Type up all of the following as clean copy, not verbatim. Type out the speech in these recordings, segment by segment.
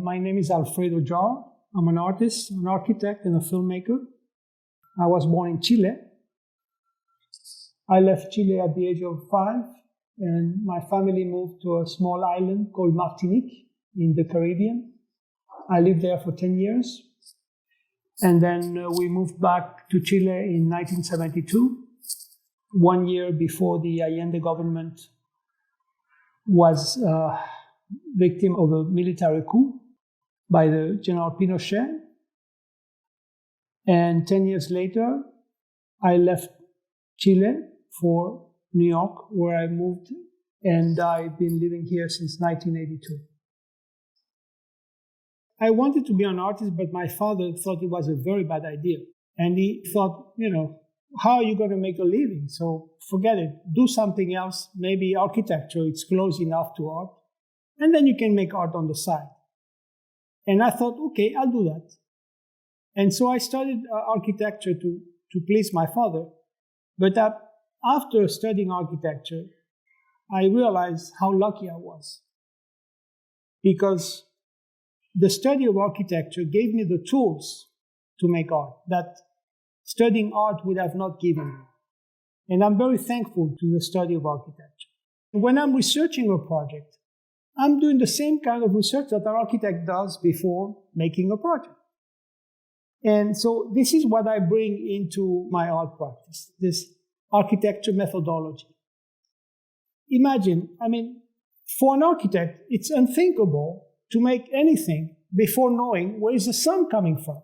My name is Alfredo Jaar. I'm an artist, an architect, and a filmmaker. I was born in Chile. I left Chile at the age of 5, and my family moved to a small island called Martinique in the Caribbean. I lived there for 10 years. And then we moved back to Chile in 1972, 1 year before the Allende government was victim of a military coup by the General Pinochet. And 10 years later, I left Chile for New York, where I moved, and I've been living here since 1982. I wanted to be an artist, but my father thought it was a very bad idea. And he thought, how are you going to make a living? So forget it. Do something else. Maybe architecture. It's close enough to art. And then you can make art on the side. And I thought, okay, I'll do that. And so I studied architecture to please my father. But after studying architecture, I realized how lucky I was. Because the study of architecture gave me the tools to make art that studying art would have not given me. And I'm very thankful to the study of architecture. When I'm researching a project, I'm doing the same kind of research that an architect does before making a project. And so this is what I bring into my art practice, this architecture methodology. Imagine, for an architect, it's unthinkable to make anything before knowing where is the sun coming from?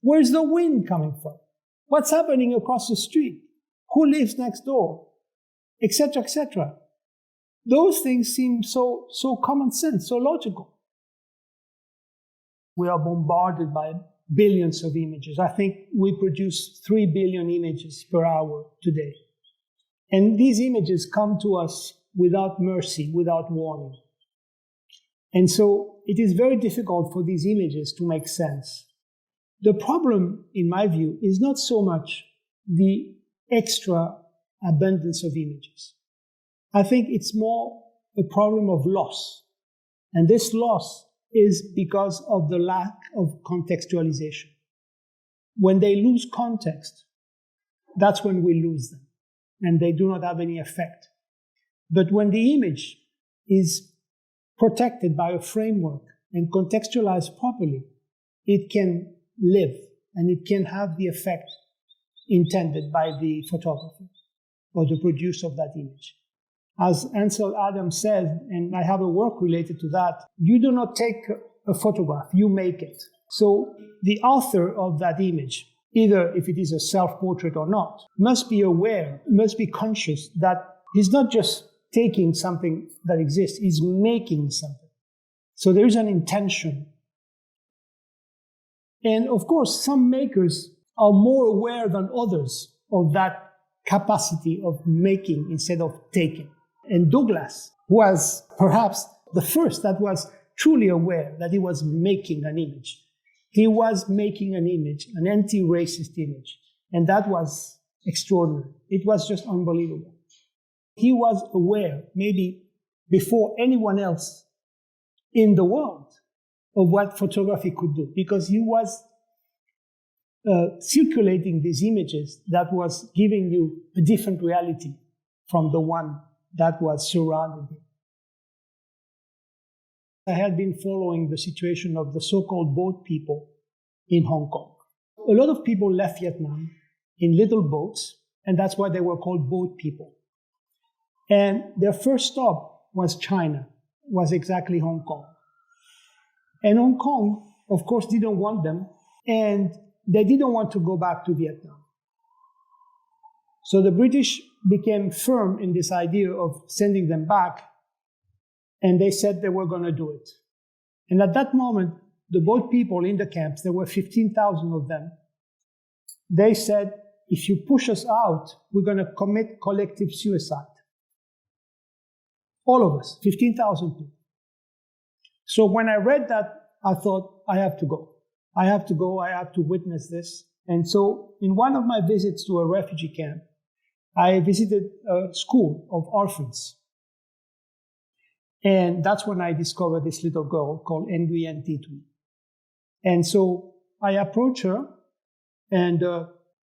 Where is the wind coming from? What's happening across the street? Who lives next door? Etc., etc. Those things seem so common sense, so logical. We are bombarded by billions of images. I think we produce 3 billion images per hour today. And these images come to us without mercy, without warning. And so it is very difficult for these images to make sense. The problem, in my view, is not so much the extra abundance of images. I think it's more a problem of loss. And this loss is because of the lack of contextualization. When they lose context, that's when we lose them, and they do not have any effect. But when the image is protected by a framework and contextualized properly, it can live and it can have the effect intended by the photographer or the producer of that image. As Ansel Adams said, and I have a work related to that, you do not take a photograph, you make it. So the author of that image, either if it is a self-portrait or not, must be aware, must be conscious that he's not just taking something that exists, he's making something. So there is an intention. And of course, some makers are more aware than others of that capacity of making instead of taking. And Douglass was perhaps the first that was truly aware that he was making an image. He was making an image, an anti-racist image. And that was extraordinary. It was just unbelievable. He was aware, maybe before anyone else in the world, of what photography could do, because he was circulating these images that was giving you a different reality from the one that was surrounding him. I had been following the situation of the so-called boat people in Hong Kong. A lot of people left Vietnam in little boats, and that's why they were called boat people. And their first stop was China, was exactly Hong Kong. And Hong Kong, of course, didn't want them, and they didn't want to go back to Vietnam. So the British became firm in this idea of sending them back, and they said they were going to do it. And at that moment, the boat people in the camps, there were 15,000 of them, they said, if you push us out, we're going to commit collective suicide. All of us, 15,000 people. So when I read that, I thought, I have to go. I have to go, I have to witness this. And so in one of my visits to a refugee camp, I visited a school of orphans. And that's when I discovered this little girl called Nguyen Titui. And so I approached her and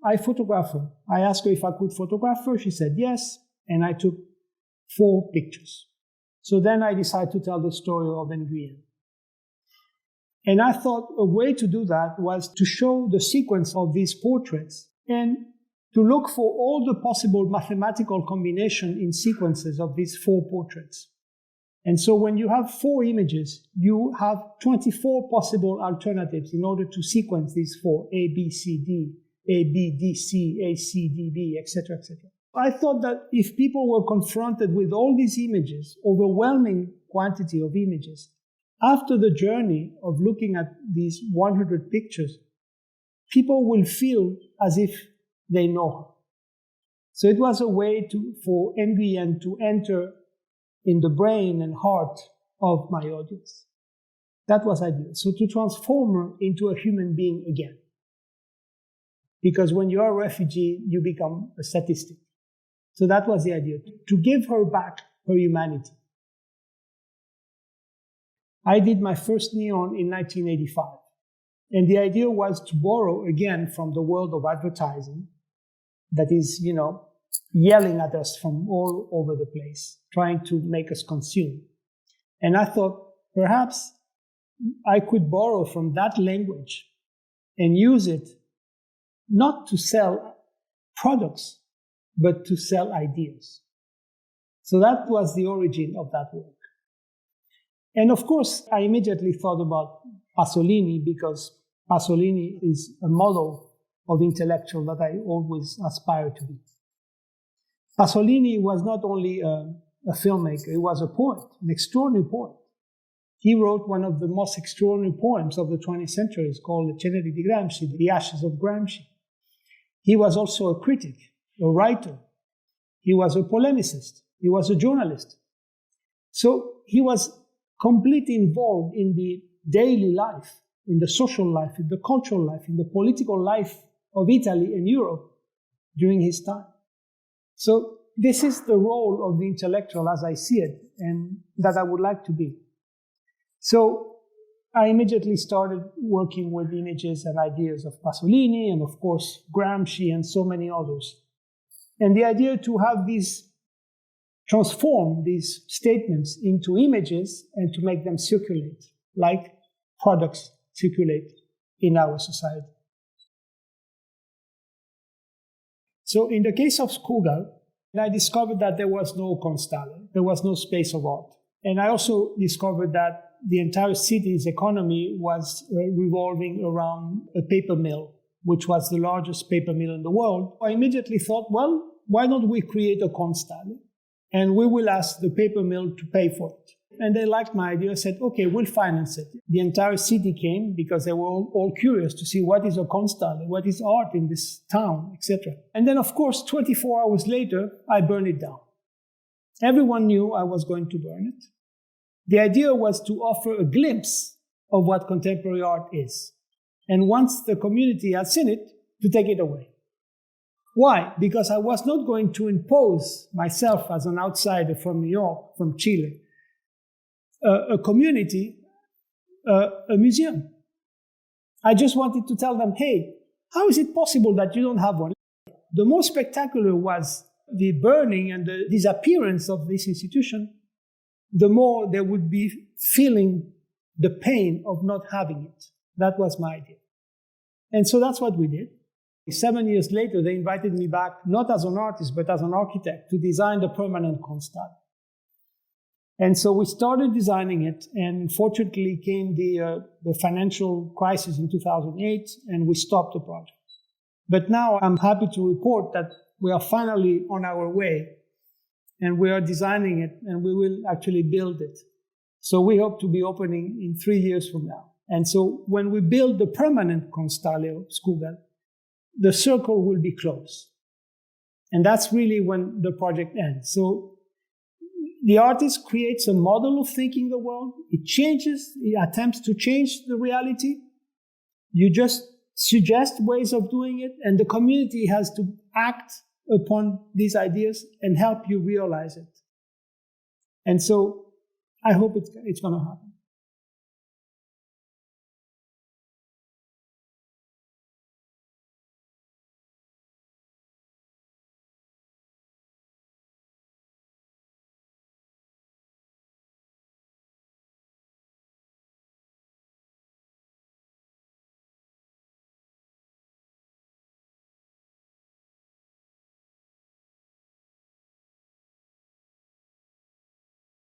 I photographed her. I asked her if I could photograph her. She said yes. And I took 4 pictures. So then I decided to tell the story of Nguyen. And I thought a way to do that was to show the sequence of these portraits and to look for all the possible mathematical combination in sequences of these 4 portraits. And so when you have 4 images, you have 24 possible alternatives in order to sequence these 4, A, B, C, D, A, B, D, C, A, C, D, B, etc., etc. I thought that if people were confronted with all these images, overwhelming quantity of images, after the journey of looking at these 100 pictures, people will feel as if they know her. So it was a way for Nguyen to enter in the brain and heart of my audience. That was ideal. So to transform her into a human being again. Because when you are a refugee, you become a statistic. So that was the idea, to give her back her humanity. I did my first neon in 1985. And the idea was to borrow again from the world of advertising that is, yelling at us from all over the place, trying to make us consume. And I thought perhaps I could borrow from that language and use it not to sell products, but to sell ideas. So that was the origin of that work. And of course, I immediately thought about Pasolini because Pasolini is a model of intellectual that I always aspire to be. Pasolini was not only a filmmaker, he was a poet, an extraordinary poet. He wrote one of the most extraordinary poems of the 20th century. It's called The Ceneri di Gramsci, The Ashes of Gramsci. He was also a critic, a writer. He was a polemicist. He was a journalist. So he was completely involved in the daily life, in the social life, in the cultural life, in the political life of Italy and Europe during his time. So this is the role of the intellectual as I see it, and that I would like to be. So I immediately started working with images and ideas of Pasolini and, of course, Gramsci and so many others. And the idea to have transform these statements into images and to make them circulate, like products circulate in our society. So in the case of Skogal, I discovered that there was no Constale, there was no space of art. And I also discovered that the entire city's economy was revolving around a paper mill, which was the largest paper mill in the world. I immediately thought, well, why don't we create a Constale? And we will ask the paper mill to pay for it. And they liked my idea, said, okay, we'll finance it. The entire city came because they were all curious to see what is a Constale, what is art in this town, etc. And then, of course, 24 hours later, I burned it down. Everyone knew I was going to burn it. The idea was to offer a glimpse of what contemporary art is. And once the community had seen it, to take it away. Why? Because I was not going to impose myself as an outsider from New York, from Chile, a community, a museum. I just wanted to tell them, hey, how is it possible that you don't have one? The most spectacular was the burning and the disappearance of this institution, the more they would be feeling the pain of not having it. That was my idea. And so that's what we did. 7 years later, they invited me back, not as an artist, but as an architect, to design the permanent Constale. And so we started designing it, and unfortunately came the financial crisis in 2008, and we stopped the project. But now I'm happy to report that we are finally on our way, and we are designing it, and we will actually build it. So we hope to be opening in 3 years from now. And so when we build the permanent Constale of Skogal, the circle will be closed. And that's really when the project ends. So the artist creates a model of thinking the world. It changes, it attempts to change the reality. You just suggest ways of doing it, and the community has to act upon these ideas and help you realize it. And so I hope it's going to happen.